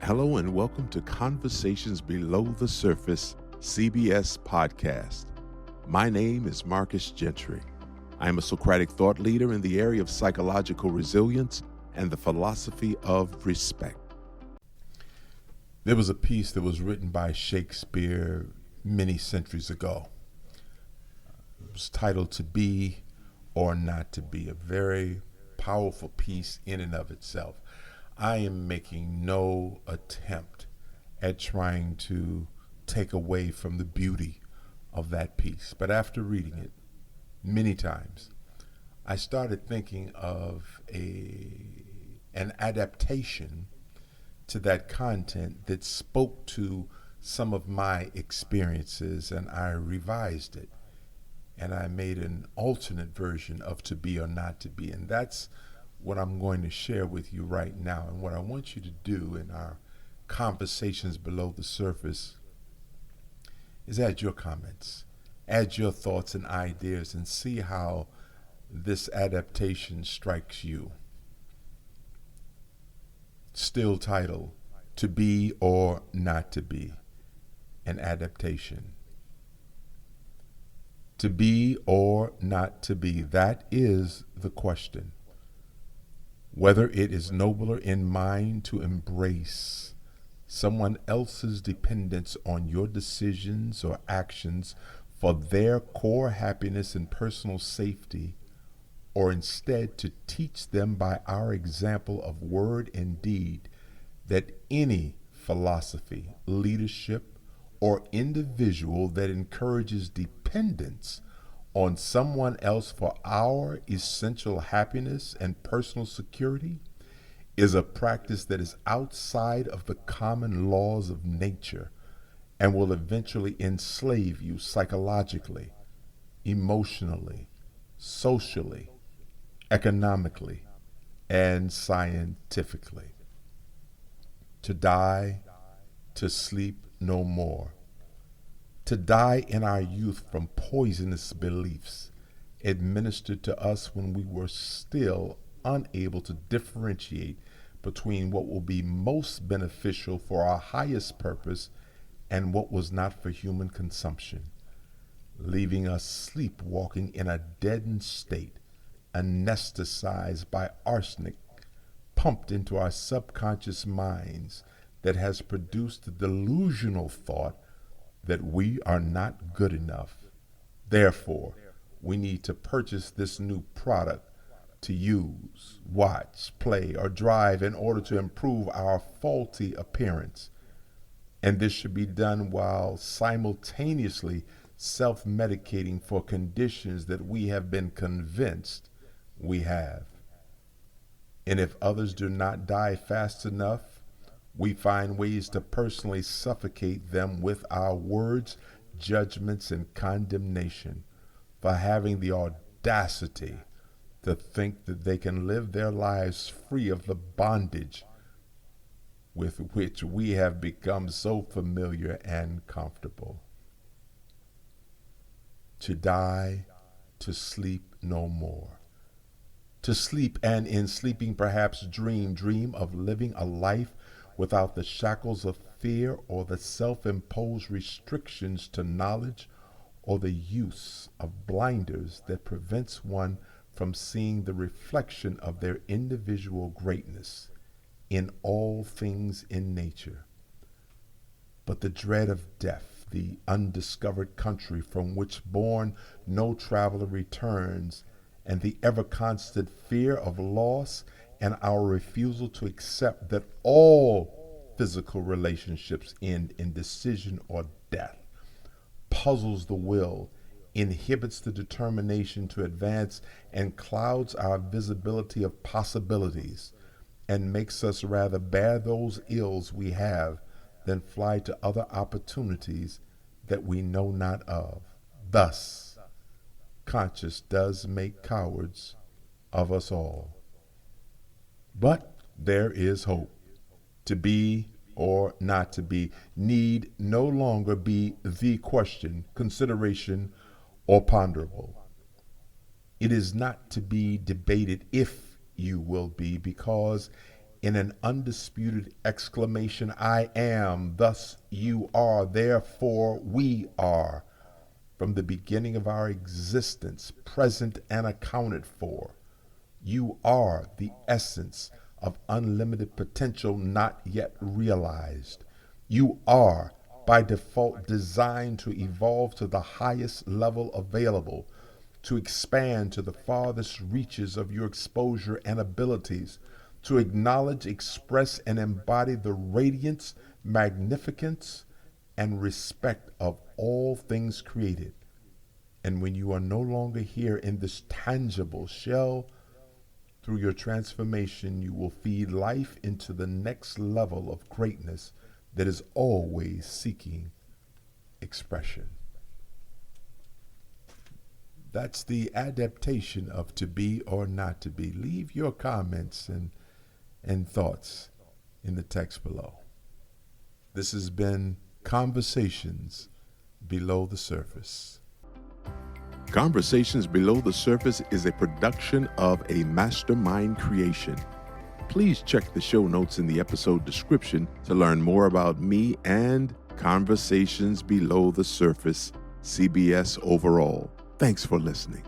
Hello and welcome to Conversations Below the Surface CBS podcast. My name is Marcus Gentry. I am a Socratic thought leader in the area of psychological resilience and the philosophy of respect. There was a piece that was written by Shakespeare many centuries ago. It was titled To Be or Not to Be, a very powerful piece in and of itself. I am making no attempt at trying to take away from the beauty of that piece. But after reading it many times, I started thinking of an adaptation to that content that spoke to some of my experiences, and I revised it. And I made an alternate version of To Be or Not to Be. And that's what I'm going to share with you right now. And what I want you to do in our conversations below the surface is add your comments, add your thoughts and ideas, and see how this adaptation strikes you. Still titled, To Be or Not to Be, an adaptation. To be or not to be, that is the question. Whether it is nobler in mind to embrace someone else's dependence on your decisions or actions for their core happiness and personal safety, or instead to teach them by our example of word and deed that any philosophy, leadership, or individual that encourages dependence on someone else for our essential happiness and personal security is a practice that is outside of the common laws of nature and will eventually enslave you psychologically, emotionally, socially, economically, and scientifically. To die, to sleep no more. To die in our youth from poisonous beliefs administered to us when we were still unable to differentiate between what will be most beneficial for our highest purpose and what was not for human consumption, leaving us sleepwalking in a deadened state, anesthetized by arsenic pumped into our subconscious minds that has produced the delusional thought that we are not good enough. Therefore, we need to purchase this new product to use, watch, play, or drive in order to improve our faulty appearance. And this should be done while simultaneously self-medicating for conditions that we have been convinced we have. And if others do not die fast enough, we find ways to personally suffocate them with our words, judgments, and condemnation for having the audacity to think that they can live their lives free of the bondage with which we have become so familiar and comfortable. To die, to sleep no more. To sleep, and in sleeping perhaps dream of living a life without the shackles of fear or the self-imposed restrictions to knowledge or the use of blinders that prevents one from seeing the reflection of their individual greatness in all things in nature. But the dread of death, the undiscovered country from which born no traveler returns, and the ever-constant fear of loss, and our refusal to accept that all physical relationships end in decision or death, puzzles the will, inhibits the determination to advance, and clouds our visibility of possibilities, and makes us rather bear those ills we have than fly to other opportunities that we know not of. Thus, conscience does make cowards of us all. But there is hope. To be or not to be need no longer be the question, consideration, or ponderable. It is not to be debated if you will be, because in an undisputed exclamation, I am, thus you are, therefore we are. From the beginning of our existence, present and accounted for, you are the essence of unlimited potential not yet realized. You are, by default, designed to evolve to the highest level available, to expand to the farthest reaches of your exposure and abilities, to acknowledge, express, and embody the radiance, magnificence, and respect of all things created. And when you are no longer here in this tangible shell, through your transformation, you will feed life into the next level of greatness that is always seeking expression. That's the adaptation of to be or not to be. Leave your comments and thoughts in the text below. This has been Conversations Below the Surface. Conversations Below the Surface is a production of a mastermind creation. Please check the show notes in the episode description to learn more about me and Conversations Below the Surface, CBS overall. Thanks for listening.